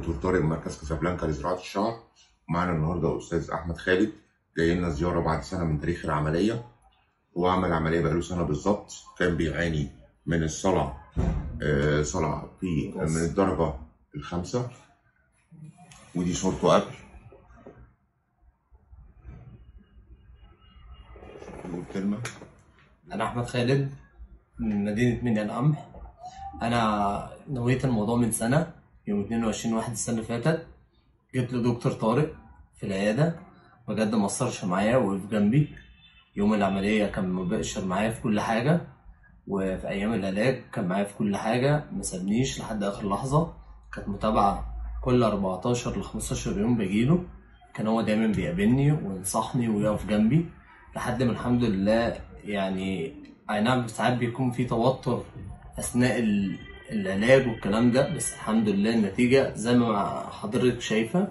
دكتور طارق من مركز كازابلانكا لزراعه الشعر. معانا النهارده استاذ احمد خالد جاي لنا زياره بعد سنه من تاريخ العمليه. هو عمل عمليه بقاله سنه بالظبط، كان بيعاني من الصلع، صلع من الدرجه الخامسه، ودي صورته قبل. نقول كلمه. أنا أحمد خالد من مدينة منيا القمح. أنا نويت الموضوع من سنة، يوم 22/1 السنة اللي فاتت. جيت لدكتور طارق في العيادة، بجد مقصرش معايا وقف جنبي. يوم العملية كان مباشر معايا في كل حاجة، وفي أيام العلاج كان معايا في كل حاجة، مسابنيش لحد آخر لحظة. كانت متابعة كل 14 ل 15 يوم بجيله، كان هو دايما بيقابلني وينصحني ويقف جنبي لحد ما الحمد لله. يعني أي نعم ساعات بيكون في توتر أثناء العلاج والكلام ده، بس الحمد لله النتيجة زي ما حضرتك شايفة،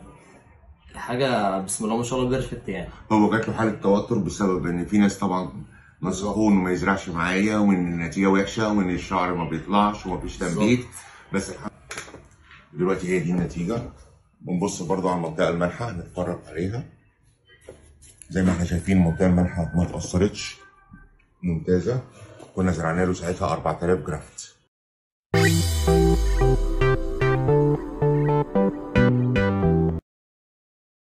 حاجة بسم الله ما شاء الله بيرفكت. يعني هو جات له حاله توتر بسبب ان في ناس طبعا نصحوه انه ما يزرعش معايا، وان النتيجه وحشه، وان الشعر ما بيطلعش ومفيش تنبيت. بس دلوقتي هي دي النتيجه. ونبص برضو على المنطقه المالحه نتفرج عليها. زي ما احنا شايفين المنطقه المالحه ما اتاثرتش، ممتازه. كنا زرعنا له ساعتها 4000 جرافت.